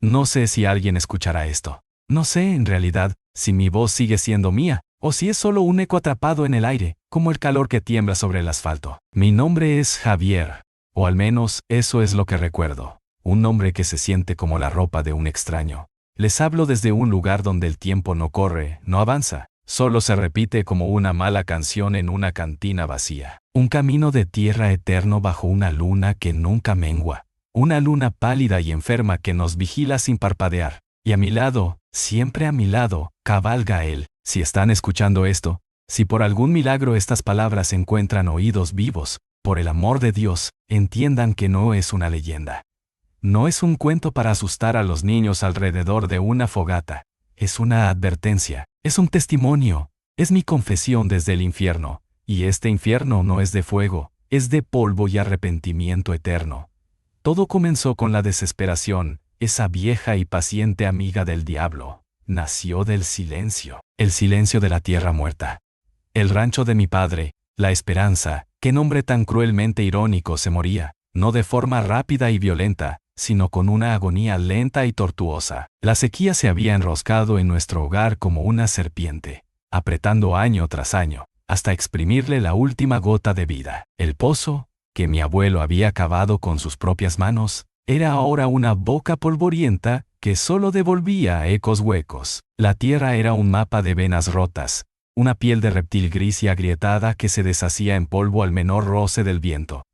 No sé si alguien escuchará esto. No sé, en realidad, si mi voz sigue siendo mía, o si es solo un eco atrapado en el aire, como el calor que tiembla sobre el asfalto. Mi nombre es Javier, o al menos eso es lo que recuerdo. Un nombre que se siente como la ropa de un extraño. Les hablo desde un lugar donde el tiempo no corre, no avanza, solo se repite como una mala canción en una cantina vacía. Un camino de tierra eterno bajo una luna que nunca mengua. Una luna pálida y enferma que nos vigila sin parpadear. Y a mi lado, siempre a mi lado, cabalga él. Si están escuchando esto, si por algún milagro estas palabras encuentran oídos vivos, por el amor de Dios, entiendan que no es una leyenda. No es un cuento para asustar a los niños alrededor de una fogata. Es una advertencia, es un testimonio, es mi confesión desde el infierno. Y este infierno no es de fuego, es de polvo y arrepentimiento eterno. Todo comenzó con la desesperación, esa vieja y paciente amiga del diablo. Nació del silencio, el silencio de la tierra muerta. El rancho de mi padre, la esperanza, qué nombre tan cruelmente irónico, se moría, no de forma rápida y violenta, sino con una agonía lenta y tortuosa. La sequía se había enroscado en nuestro hogar como una serpiente, apretando año tras año, hasta exprimirle la última gota de vida. El pozo, que mi abuelo había cavado con sus propias manos, era ahora una boca polvorienta que solo devolvía ecos huecos. La tierra era un mapa de venas rotas, una piel de reptil gris y agrietada que se deshacía en polvo al menor roce del viento.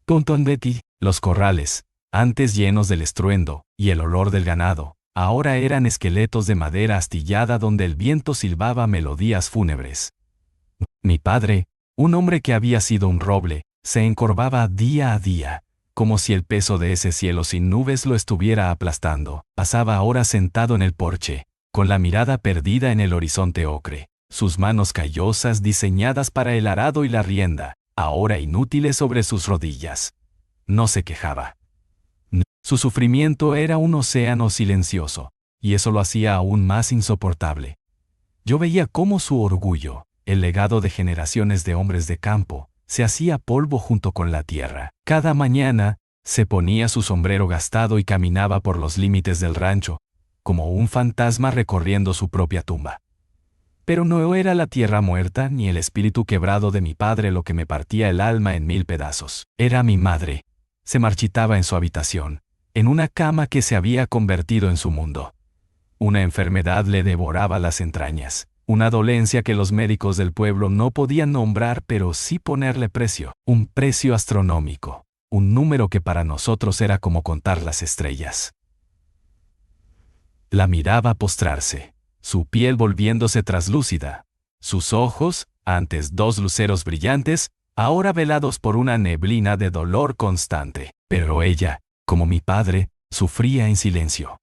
Tontonbeti, los corrales, antes llenos del estruendo y el olor del ganado, ahora eran esqueletos de madera astillada donde el viento silbaba melodías fúnebres. Mi padre, un hombre que había sido un roble, se encorvaba día a día, como si el peso de ese cielo sin nubes lo estuviera aplastando. Pasaba horas sentado en el porche, con la mirada perdida en el horizonte ocre, sus manos callosas diseñadas para el arado y la rienda, ahora inútiles sobre sus rodillas. No se quejaba. Su sufrimiento era un océano silencioso, y eso lo hacía aún más insoportable. Yo veía cómo su orgullo, el legado de generaciones de hombres de campo, se hacía polvo junto con la tierra. Cada mañana, se ponía su sombrero gastado y caminaba por los límites del rancho, como un fantasma recorriendo su propia tumba. Pero no era la tierra muerta ni el espíritu quebrado de mi padre lo que me partía el alma en 1000 pedazos. Era mi madre. Se marchitaba en su habitación, en una cama que se había convertido en su mundo. Una enfermedad le devoraba las entrañas. Una dolencia que los médicos del pueblo no podían nombrar, pero sí ponerle precio. Un precio astronómico. Un número que para nosotros era como contar las estrellas. La miraba postrarse, su piel volviéndose traslúcida. Sus ojos, antes 2 luceros brillantes, ahora velados por una neblina de dolor constante. Pero ella, como mi padre, sufría en silencio.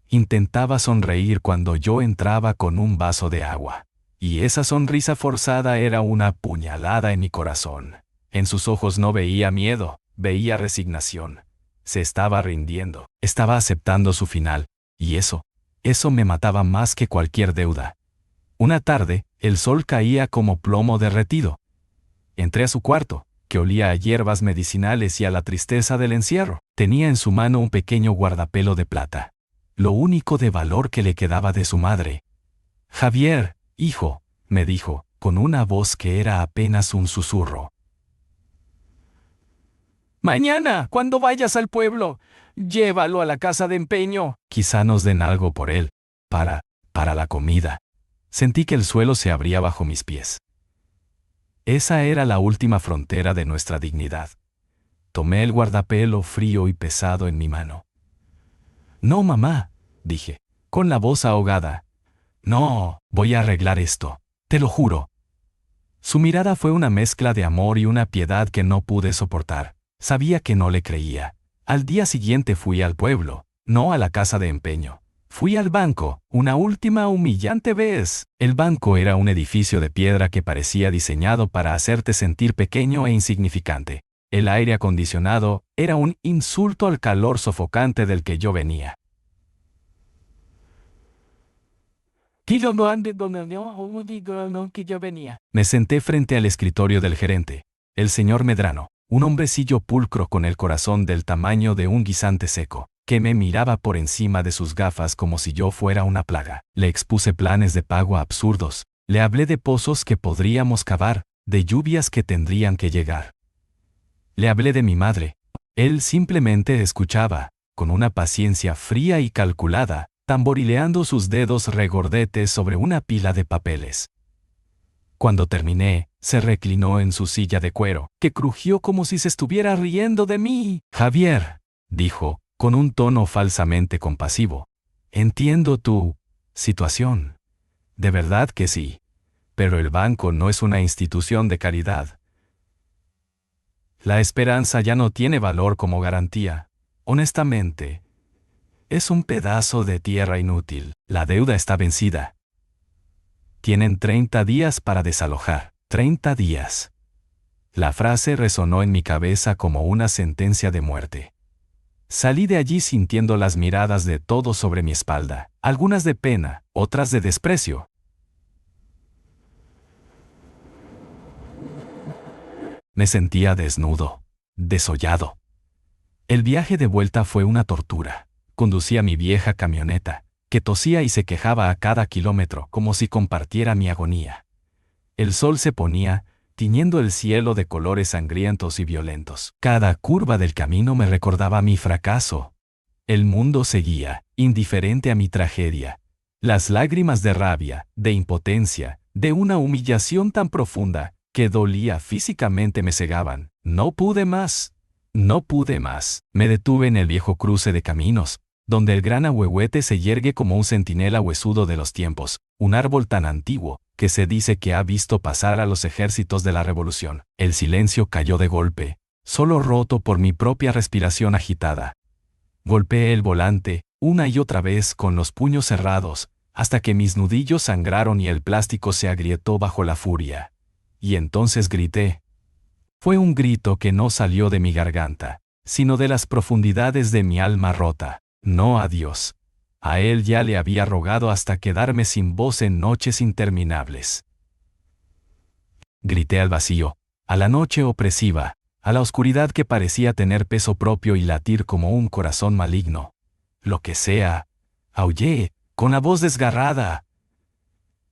Intentaba sonreír cuando yo entraba con un vaso de agua, y esa sonrisa forzada era una puñalada en mi corazón. En sus ojos no veía miedo, veía resignación. Se estaba rindiendo, estaba aceptando su final, y eso me mataba más que cualquier deuda. Una tarde, el sol caía como plomo derretido. Entré a su cuarto, que olía a hierbas medicinales y a la tristeza del encierro. Tenía en su mano un pequeño guardapelo de plata. Lo único de valor que le quedaba de su madre. Javier, hijo, me dijo, con una voz que era apenas un susurro. Mañana, cuando vayas al pueblo, llévalo a la casa de empeño. Quizá nos den algo por él, para la comida. Sentí que el suelo se abría bajo mis pies. Esa era la última frontera de nuestra dignidad. Tomé el guardapelo frío y pesado en mi mano. No, mamá, dije, con la voz ahogada. No, voy a arreglar esto, te lo juro. Su mirada fue una mezcla de amor y una piedad que no pude soportar. Sabía que no le creía. Al día siguiente fui al pueblo, no a la casa de empeño. Fui al banco, una última humillante vez. El banco era un edificio de piedra que parecía diseñado para hacerte sentir pequeño e insignificante. El aire acondicionado era un insulto al calor sofocante del que yo venía. Me senté frente al escritorio del gerente, el señor Medrano, un hombrecillo pulcro con el corazón del tamaño de un guisante seco. que me miraba por encima de sus gafas como si yo fuera una plaga. Le expuse planes de pago absurdos, le hablé de pozos que podríamos cavar, de lluvias que tendrían que llegar. Le hablé de mi madre. Él simplemente escuchaba, con una paciencia fría y calculada, tamborileando sus dedos regordetes sobre una pila de papeles. Cuando terminé, se reclinó en su silla de cuero, que crujió como si se estuviera riendo de mí. Javier, dijo, con un tono falsamente compasivo, entiendo tu situación. De verdad que sí. Pero el banco no es una institución de caridad. La esperanza ya no tiene valor como garantía. Honestamente, es un pedazo de tierra inútil. La deuda está vencida. Tienen 30 días para desalojar. 30 días. La frase resonó en mi cabeza como una sentencia de muerte. Salí de allí sintiendo las miradas de todos sobre mi espalda, algunas de pena, otras de desprecio. Me sentía desnudo, desollado. El viaje de vuelta fue una tortura. Conducía mi vieja camioneta, que tosía y se quejaba a cada kilómetro como si compartiera mi agonía. El sol se ponía, tiñendo el cielo de colores sangrientos y violentos. Cada curva del camino me recordaba mi fracaso. El mundo seguía, indiferente a mi tragedia. Las lágrimas de rabia, de impotencia, de una humillación tan profunda, que dolía físicamente me cegaban. No pude más. No pude más. Me detuve en el viejo cruce de caminos, donde el gran ahuehuete se yergue como un centinela huesudo de los tiempos, un árbol tan antiguo, que se dice que ha visto pasar a los ejércitos de la revolución. El silencio cayó de golpe, solo roto por mi propia respiración agitada. Golpeé el volante, una y otra vez con los puños cerrados, hasta que mis nudillos sangraron y el plástico se agrietó bajo la furia. Y entonces grité. Fue un grito que no salió de mi garganta, sino de las profundidades de mi alma rota. No a Dios. A Él ya le había rogado hasta quedarme sin voz en noches interminables. Grité al vacío, a la noche opresiva, a la oscuridad que parecía tener peso propio y latir como un corazón maligno. Lo que sea, aullé, con la voz desgarrada.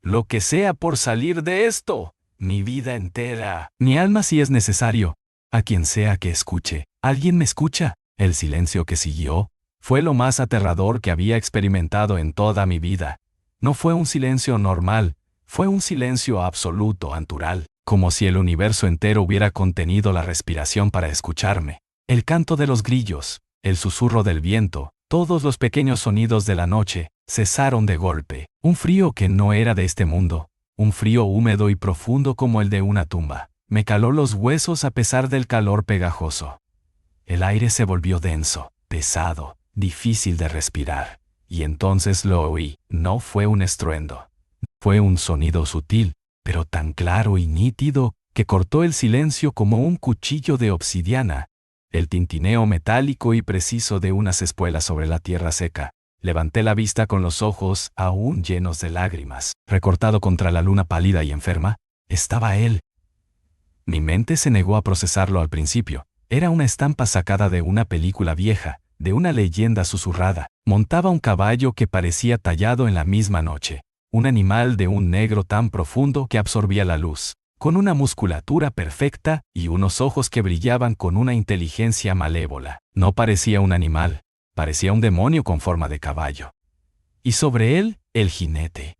Lo que sea por salir de esto. Mi vida entera. Mi alma si es necesario. A quien sea que escuche. ¿Alguien me escucha? El silencio que siguió fue lo más aterrador que había experimentado en toda mi vida. No fue un silencio normal, fue un silencio absoluto, natural, como si el universo entero hubiera contenido la respiración para escucharme. El canto de los grillos, el susurro del viento, todos los pequeños sonidos de la noche, cesaron de golpe. Un frío que no era de este mundo. Un frío húmedo y profundo como el de una tumba. Me caló los huesos a pesar del calor pegajoso. El aire se volvió denso, pesado, difícil de respirar. Y entonces lo oí. No fue un estruendo. Fue un sonido sutil, pero tan claro y nítido, que cortó el silencio como un cuchillo de obsidiana. El tintineo metálico y preciso de unas espuelas sobre la tierra seca. Levanté la vista con los ojos aún llenos de lágrimas. Recortado contra la luna pálida y enferma, estaba él. Mi mente se negó a procesarlo al principio. Era una estampa sacada de una película vieja, de una leyenda susurrada. Montaba un caballo que parecía tallado en la misma noche. Un animal de un negro tan profundo que absorbía la luz, con una musculatura perfecta y unos ojos que brillaban con una inteligencia malévola. No parecía un animal. Parecía un demonio con forma de caballo. Y sobre él, el jinete.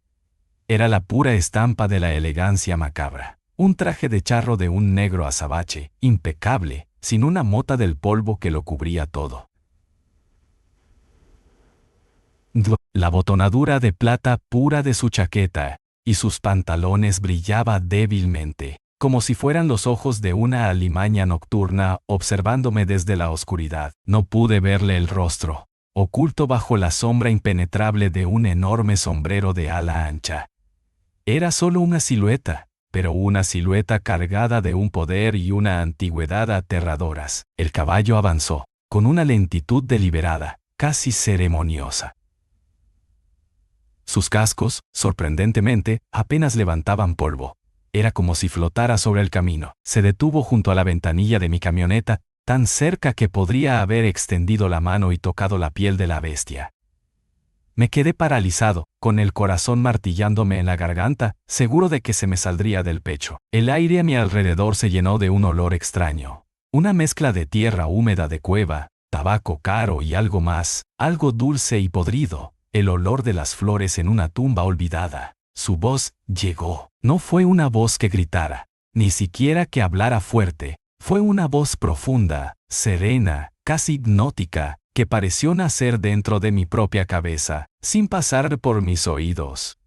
Era la pura estampa de la elegancia macabra. Un traje de charro de un negro azabache, impecable, sin una mota del polvo que lo cubría todo. La botonadura de plata pura de su chaqueta y sus pantalones brillaba débilmente, como si fueran los ojos de una alimaña nocturna observándome desde la oscuridad. No pude verle el rostro, oculto bajo la sombra impenetrable de un enorme sombrero de ala ancha. Era solo una silueta, pero una silueta cargada de un poder y una antigüedad aterradoras. El caballo avanzó, con una lentitud deliberada, casi ceremoniosa. Sus cascos, sorprendentemente, apenas levantaban polvo. Era como si flotara sobre el camino. Se detuvo junto a la ventanilla de mi camioneta, tan cerca que podría haber extendido la mano y tocado la piel de la bestia. Me quedé paralizado, con el corazón martillándome en la garganta, seguro de que se me saldría del pecho. El aire a mi alrededor se llenó de un olor extraño. Una mezcla de tierra húmeda de cueva, tabaco caro y algo más, algo dulce y podrido, el olor de las flores en una tumba olvidada. Su voz llegó. No fue una voz que gritara, ni siquiera que hablara fuerte. Fue una voz profunda, serena, casi hipnótica, que pareció nacer dentro de mi propia cabeza, sin pasar por mis oídos.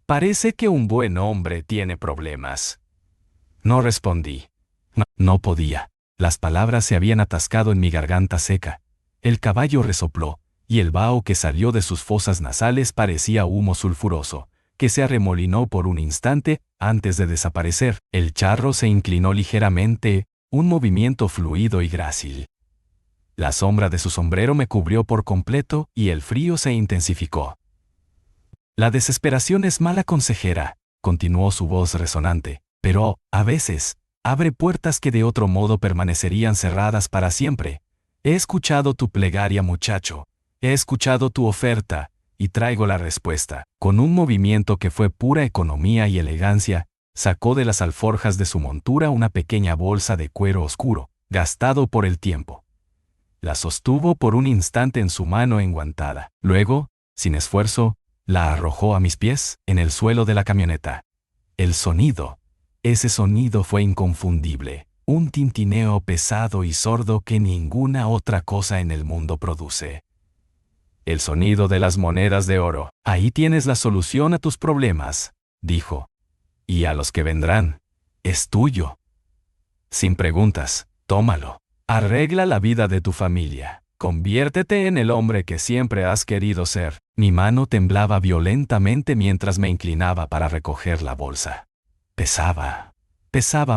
Parece que un buen hombre tiene problemas. No respondí. No podía. Las palabras se habían atascado en mi garganta seca. El caballo resopló, y el vaho que salió de sus fosas nasales parecía humo sulfuroso, que se arremolinó por un instante antes de desaparecer. El charro se inclinó ligeramente, un movimiento fluido y grácil. La sombra de su sombrero me cubrió por completo y el frío se intensificó. La desesperación es mala consejera, continuó su voz resonante, pero, a veces, abre puertas que de otro modo permanecerían cerradas para siempre. He escuchado tu plegaria, muchacho. He escuchado tu oferta, y traigo la respuesta. Con un movimiento que fue pura economía y elegancia, sacó de las alforjas de su montura una pequeña bolsa de cuero oscuro, gastado por el tiempo. La sostuvo por un instante en su mano enguantada. Luego, sin esfuerzo, la arrojó a mis pies, en el suelo de la camioneta. El sonido, ese sonido fue inconfundible, un tintineo pesado y sordo que ninguna otra cosa en el mundo produce. El sonido de las monedas de oro. Ahí tienes la solución a tus problemas, dijo. Y a los que vendrán. Es tuyo. Sin preguntas, tómalo. Arregla la vida de tu familia. Conviértete en el hombre que siempre has querido ser. Mi mano temblaba violentamente mientras me inclinaba para recoger la bolsa. Pesaba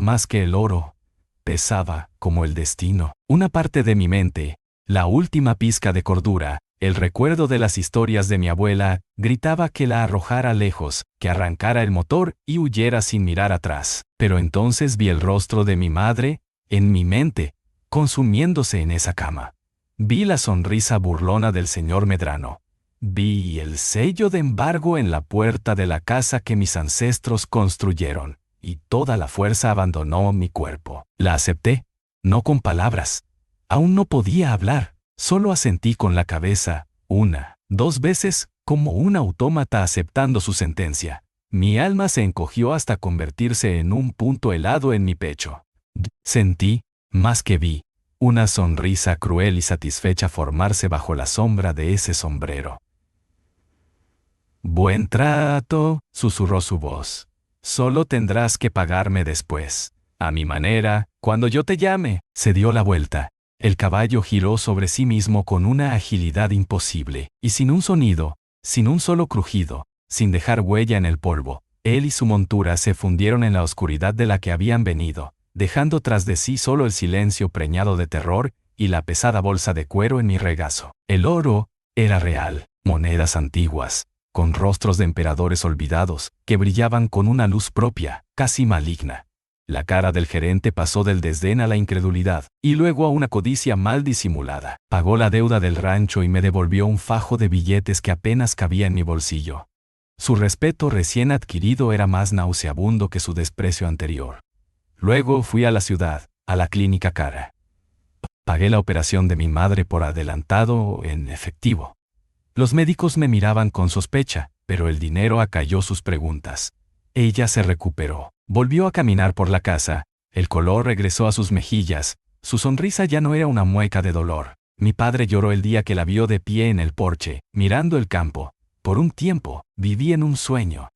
más que el oro. Pesaba como el destino. Una parte de mi mente, la última pizca de cordura, el recuerdo de las historias de mi abuela, gritaba que la arrojara lejos, que arrancara el motor y huyera sin mirar atrás. Pero entonces vi el rostro de mi madre, en mi mente, consumiéndose en esa cama. Vi la sonrisa burlona del señor Medrano. Vi el sello de embargo en la puerta de la casa que mis ancestros construyeron, y toda la fuerza abandonó mi cuerpo. La acepté, no con palabras. Aún no podía hablar, solo asentí con la cabeza, una, dos veces, como un autómata aceptando su sentencia. Mi alma se encogió hasta convertirse en un punto helado en mi pecho. Sentí, más que vi, una sonrisa cruel y satisfecha formarse bajo la sombra de ese sombrero. «Buen trato», susurró su voz. «Solo tendrás que pagarme después. A mi manera, cuando yo te llame». Se dio la vuelta. El caballo giró sobre sí mismo con una agilidad imposible, y sin un sonido, sin un solo crujido, sin dejar huella en el polvo, él y su montura se fundieron en la oscuridad de la que habían venido, dejando tras de sí solo el silencio preñado de terror y la pesada bolsa de cuero en mi regazo. El oro era real, monedas antiguas, con rostros de emperadores olvidados, que brillaban con una luz propia, casi maligna. La cara del gerente pasó del desdén a la incredulidad, y luego a una codicia mal disimulada. Pagó la deuda del rancho y me devolvió un fajo de billetes que apenas cabía en mi bolsillo. Su respeto recién adquirido era más nauseabundo que su desprecio anterior. Luego fui a la ciudad, a la clínica cara. Pagué la operación de mi madre por adelantado en efectivo. Los médicos me miraban con sospecha, pero el dinero acalló sus preguntas. Ella se recuperó, volvió a caminar por la casa, el color regresó a sus mejillas, su sonrisa ya no era una mueca de dolor. Mi padre lloró el día que la vio de pie en el porche, mirando el campo. Por un tiempo, viví en un sueño.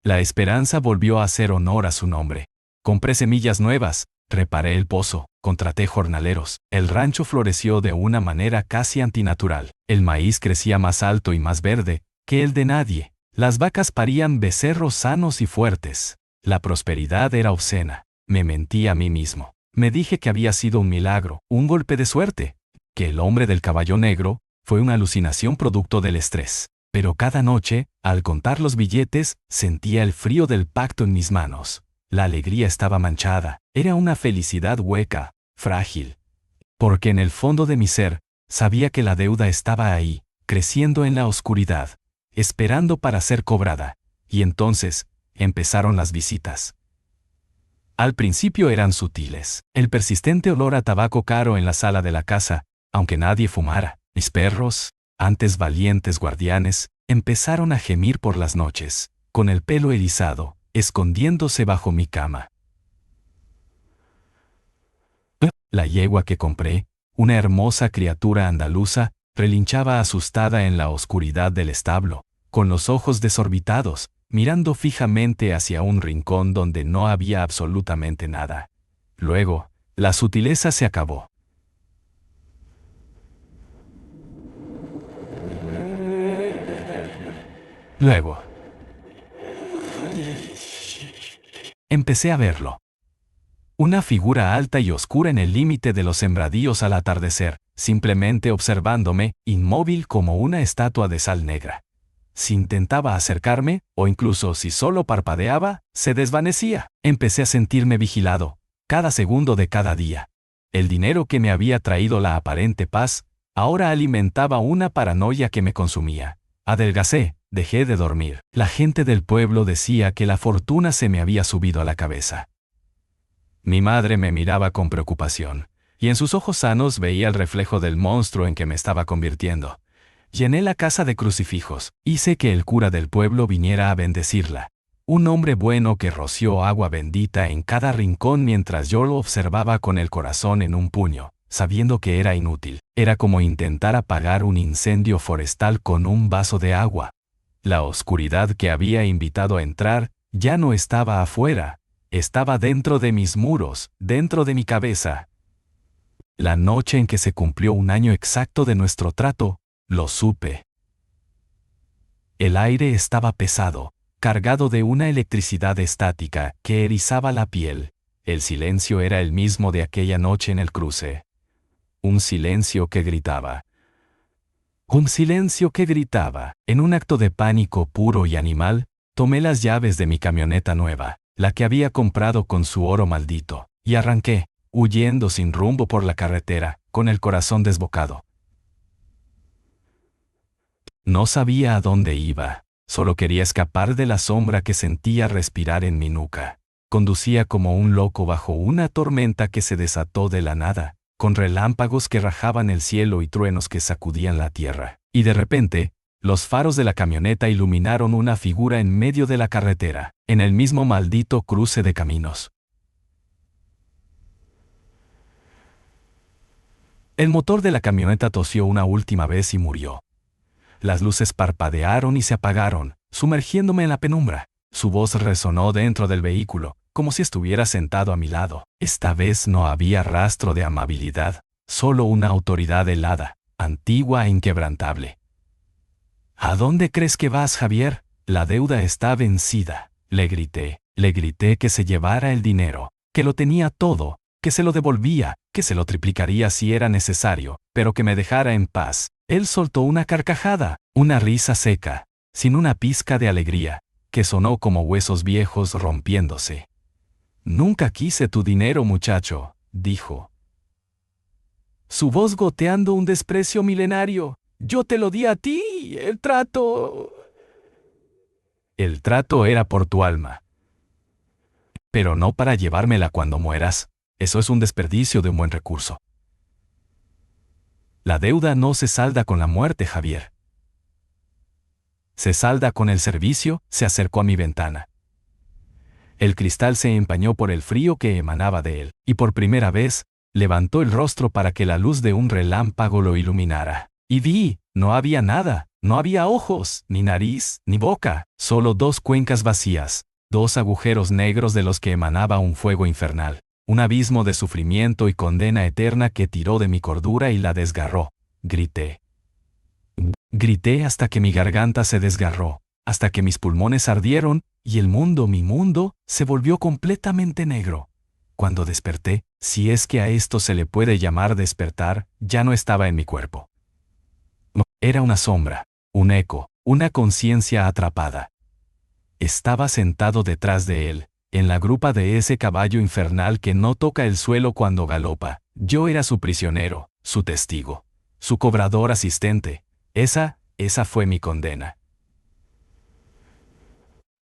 La esperanza volvió a hacer honor a su nombre. Compré semillas nuevas, reparé el pozo, contraté jornaleros. El rancho floreció de una manera casi antinatural. El maíz crecía más alto y más verde que el de nadie. Las vacas parían becerros sanos y fuertes. La prosperidad era obscena. Me mentí a mí mismo. Me dije que había sido un milagro, un golpe de suerte, que el hombre del caballo negro fue una alucinación producto del estrés. Pero cada noche, al contar los billetes, sentía el frío del pacto en mis manos. La alegría estaba manchada, era una felicidad hueca, frágil. Porque en el fondo de mi ser, sabía que la deuda estaba ahí, creciendo en la oscuridad, esperando para ser cobrada. Y entonces, empezaron las visitas. Al principio eran sutiles. El persistente olor a tabaco caro en la sala de la casa, aunque nadie fumara. Mis perros, antes valientes guardianes, empezaron a gemir por las noches, con el pelo erizado, escondiéndose bajo mi cama. La yegua que compré, una hermosa criatura andaluza, relinchaba asustada en la oscuridad del establo, con los ojos desorbitados, mirando fijamente hacia un rincón donde no había absolutamente nada. Luego, la sutileza se acabó. Luego, empecé a verlo. Una figura alta y oscura en el límite de los sembradíos al atardecer, simplemente observándome, inmóvil como una estatua de sal negra. Si intentaba acercarme, o incluso si solo parpadeaba, se desvanecía. Empecé a sentirme vigilado, cada segundo de cada día. El dinero que me había traído la aparente paz, ahora alimentaba una paranoia que me consumía. Adelgacé, dejé de dormir. La gente del pueblo decía que la fortuna se me había subido a la cabeza. Mi madre me miraba con preocupación, y en sus ojos sanos veía el reflejo del monstruo en que me estaba convirtiendo. Llené la casa de crucifijos, hice que el cura del pueblo viniera a bendecirla. Un hombre bueno que roció agua bendita en cada rincón mientras yo lo observaba con el corazón en un puño, sabiendo que era inútil. Era como intentar apagar un incendio forestal con un vaso de agua. La oscuridad que había invitado a entrar ya no estaba afuera, estaba dentro de mis muros, dentro de mi cabeza. La noche en que se cumplió un año exacto de nuestro trato, lo supe. El aire estaba pesado, cargado de una electricidad estática que erizaba la piel. El silencio era el mismo de aquella noche en el cruce. Un silencio que gritaba. Un silencio que gritaba. En un acto de pánico puro y animal, tomé las llaves de mi camioneta nueva, la que había comprado con su oro maldito, y arranqué, huyendo sin rumbo por la carretera, con el corazón desbocado. No sabía a dónde iba, solo quería escapar de la sombra que sentía respirar en mi nuca. Conducía como un loco bajo una tormenta que se desató de la nada, con relámpagos que rajaban el cielo y truenos que sacudían la tierra. Y de repente, los faros de la camioneta iluminaron una figura en medio de la carretera, en el mismo maldito cruce de caminos. El motor de la camioneta tosió una última vez y murió. Las luces parpadearon y se apagaron, sumergiéndome en la penumbra. Su voz resonó dentro del vehículo, como si estuviera sentado a mi lado. Esta vez no había rastro de amabilidad, solo una autoridad helada, antigua e inquebrantable. ¿A dónde crees que vas, Javier? La deuda está vencida. Le grité que se llevara el dinero, que lo tenía todo, que se lo devolvía, que se lo triplicaría si era necesario, pero que me dejara en paz. Él soltó una carcajada, una risa seca, sin una pizca de alegría, que sonó como huesos viejos rompiéndose. «Nunca quise tu dinero, muchacho», dijo. Su voz goteando un desprecio milenario. «Yo te lo di a ti, el trato...» El trato era por tu alma. Pero no para llevármela cuando mueras. Eso es un desperdicio de un buen recurso. La deuda no se salda con la muerte, Javier. Se salda con el servicio. Se acercó a mi ventana. El cristal se empañó por el frío que emanaba de él, y por primera vez, levantó el rostro para que la luz de un relámpago lo iluminara. Y vi, no había nada, no había ojos, ni nariz, ni boca, solo dos cuencas vacías, dos agujeros negros de los que emanaba un fuego infernal. Un abismo de sufrimiento y condena eterna que tiró de mi cordura y la desgarró. Grité. Grité hasta que mi garganta se desgarró, hasta que mis pulmones ardieron y el mundo, mi mundo, se volvió completamente negro. Cuando desperté, si es que a esto se le puede llamar despertar, ya no estaba en mi cuerpo. Era una sombra, un eco, una conciencia atrapada. Estaba sentado detrás de él, en la grupa de ese caballo infernal que no toca el suelo cuando galopa. Yo era su prisionero, su testigo, su cobrador asistente. Esa fue mi condena.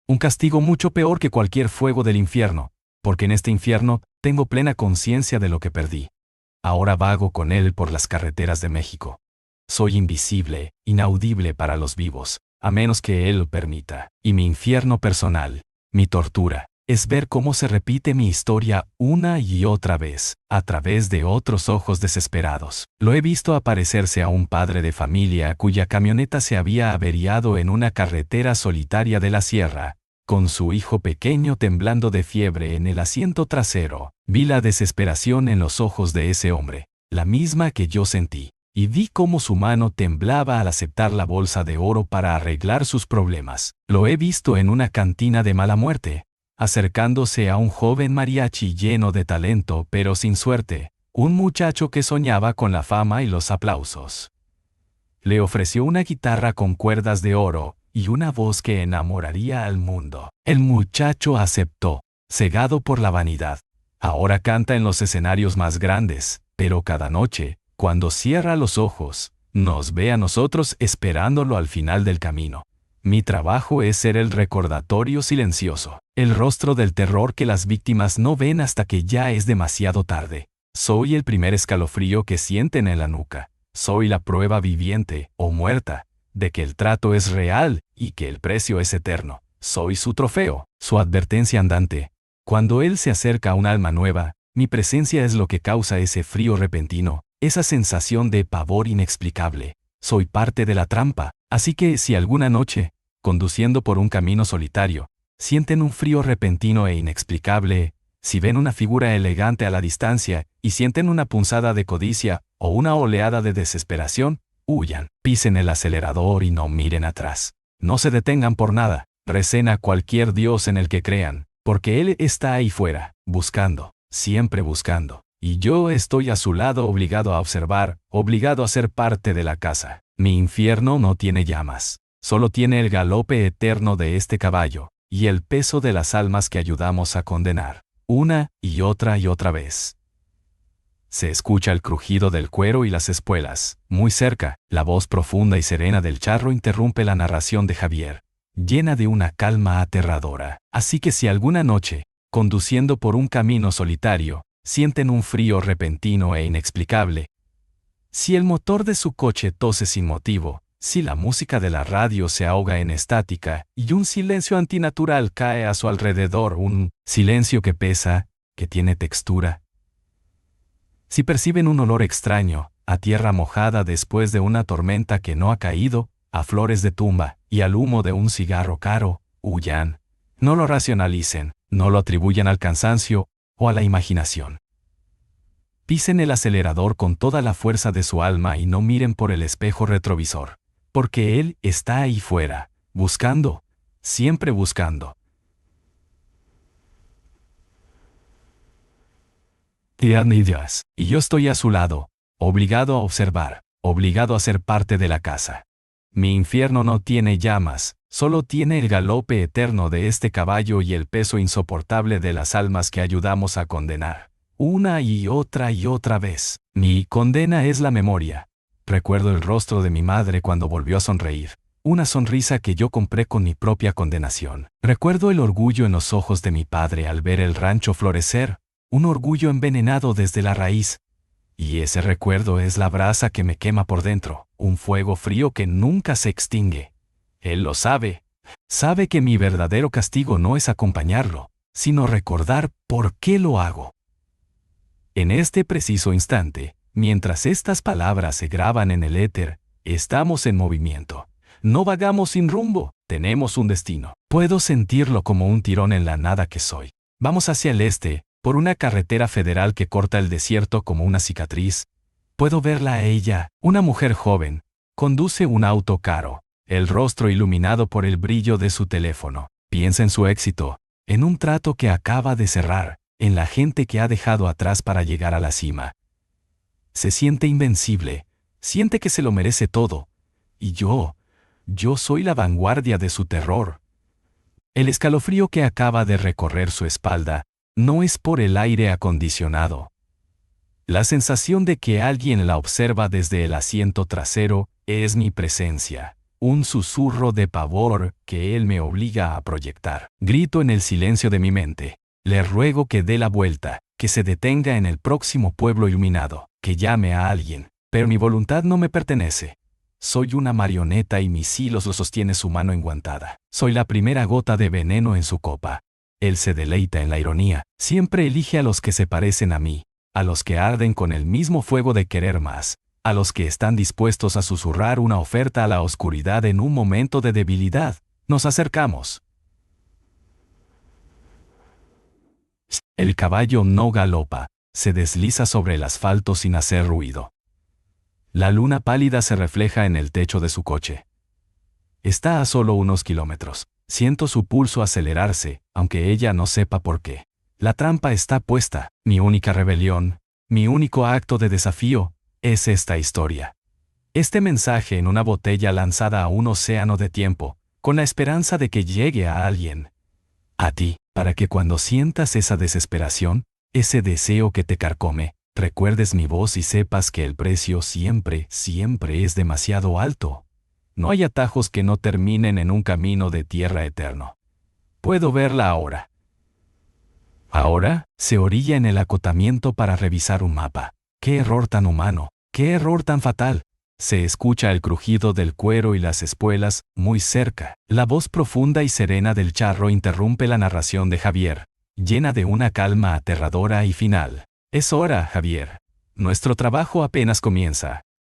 Un castigo mucho peor que cualquier fuego del infierno, porque en este infierno tengo plena conciencia de lo que perdí. Ahora vago con él por las carreteras de México. Soy invisible, inaudible para los vivos, a menos que él lo permita. Y mi infierno personal, mi tortura, es ver cómo se repite mi historia una y otra vez, a través de otros ojos desesperados. Lo he visto aparecerse a un padre de familia cuya camioneta se había averiado en una carretera solitaria de la sierra, con su hijo pequeño temblando de fiebre en el asiento trasero. Vi la desesperación en los ojos de ese hombre, la misma que yo sentí, y vi cómo su mano temblaba al aceptar la bolsa de oro para arreglar sus problemas. Lo he visto en una cantina de mala muerte, acercándose a un joven mariachi lleno de talento pero sin suerte, un muchacho que soñaba con la fama y los aplausos. Le ofreció una guitarra con cuerdas de oro y una voz que enamoraría al mundo. El muchacho aceptó, cegado por la vanidad. Ahora canta en los escenarios más grandes, pero cada noche, cuando cierra los ojos, nos ve a nosotros esperándolo al final del camino. Mi trabajo es ser el recordatorio silencioso, el rostro del terror que las víctimas no ven hasta que ya es demasiado tarde. Soy el primer escalofrío que sienten en la nuca. Soy la prueba viviente, o muerta, de que el trato es real y que el precio es eterno. Soy su trofeo, su advertencia andante. Cuando él se acerca a un alma nueva, mi presencia es lo que causa ese frío repentino, esa sensación de pavor inexplicable. Soy parte de la trampa, así que si alguna noche, conduciendo por un camino solitario, sienten un frío repentino e inexplicable, si ven una figura elegante a la distancia y sienten una punzada de codicia o una oleada de desesperación, huyan, pisen el acelerador y no miren atrás. No se detengan por nada, recen a cualquier dios en el que crean, porque él está ahí fuera, buscando, siempre buscando. Y yo estoy a su lado obligado a observar, obligado a ser parte de la casa. Mi infierno no tiene llamas, solo tiene el galope eterno de este caballo, y el peso de las almas que ayudamos a condenar, una y otra vez. Se escucha el crujido del cuero y las espuelas. Muy cerca, la voz profunda y serena del charro interrumpe la narración de Javier, llena de una calma aterradora. Así que si alguna noche, conduciendo por un camino solitario, sienten un frío repentino e inexplicable, si el motor de su coche tose sin motivo, si la música de la radio se ahoga en estática y un silencio antinatural cae a su alrededor, un silencio que pesa, que tiene textura, si perciben un olor extraño, a tierra mojada después de una tormenta que no ha caído, a flores de tumba y al humo de un cigarro caro, huyan. No lo racionalicen, no lo atribuyan al cansancio o a la imaginación. Pisen el acelerador con toda la fuerza de su alma y no miren por el espejo retrovisor, porque él está ahí fuera, buscando, siempre buscando. Y yo estoy a su lado, obligado a observar, obligado a ser parte de la casa. Mi infierno no tiene llamas, solo tiene el galope eterno de este caballo y el peso insoportable de las almas que ayudamos a condenar. Una y otra vez. Mi condena es la memoria. Recuerdo el rostro de mi madre cuando volvió a sonreír, una sonrisa que yo compré con mi propia condenación. Recuerdo el orgullo en los ojos de mi padre al ver el rancho florecer, un orgullo envenenado desde la raíz. Y ese recuerdo es la brasa que me quema por dentro, un fuego frío que nunca se extingue. Él lo sabe. Sabe que mi verdadero castigo no es acompañarlo, sino recordar por qué lo hago. En este preciso instante, mientras estas palabras se graban en el éter, estamos en movimiento. No vagamos sin rumbo, tenemos un destino. Puedo sentirlo como un tirón en la nada que soy. Vamos hacia el este, por una carretera federal que corta el desierto como una cicatriz. Puedo verla a ella, una mujer joven. Conduce un auto caro, el rostro iluminado por el brillo de su teléfono. Piensa en su éxito, en un trato que acaba de cerrar, en la gente que ha dejado atrás para llegar a la cima. Se siente invencible, siente que se lo merece todo. Y yo Yo soy la vanguardia de su terror. El escalofrío que acaba de recorrer su espalda no es por el aire acondicionado. La sensación de que alguien la observa desde el asiento trasero es mi presencia, un susurro de pavor que él me obliga a proyectar. Grito en el silencio de mi mente. Le ruego que dé la vuelta, que se detenga en el próximo pueblo iluminado, que llame a alguien, pero mi voluntad no me pertenece. Soy una marioneta y mis hilos lo sostiene su mano enguantada. Soy la primera gota de veneno en su copa. Él se deleita en la ironía, siempre elige a los que se parecen a mí, a los que arden con el mismo fuego de querer más, a los que están dispuestos a susurrar una oferta a la oscuridad en un momento de debilidad. Nos acercamos. El caballo no galopa, se desliza sobre el asfalto sin hacer ruido. La luna pálida se refleja en el techo de su coche. Está a solo unos kilómetros. Siento su pulso acelerarse, aunque ella no sepa por qué. La trampa está puesta. Mi única rebelión, mi único acto de desafío, es esta historia. Este mensaje en una botella lanzada a un océano de tiempo, con la esperanza de que llegue a alguien. A ti, para que cuando sientas esa desesperación, ese deseo que te carcome, recuerdes mi voz y sepas que el precio siempre, siempre es demasiado alto. No hay atajos que no terminen en un camino de tierra eterno. Puedo verla ahora. Ahora, se orilla en el acotamiento para revisar un mapa. ¡Qué error tan humano! ¡Qué error tan fatal! Se escucha el crujido del cuero y las espuelas, muy cerca. La voz profunda y serena del charro interrumpe la narración de Javier, llena de una calma aterradora y final. Es hora, Javier. Nuestro trabajo apenas comienza.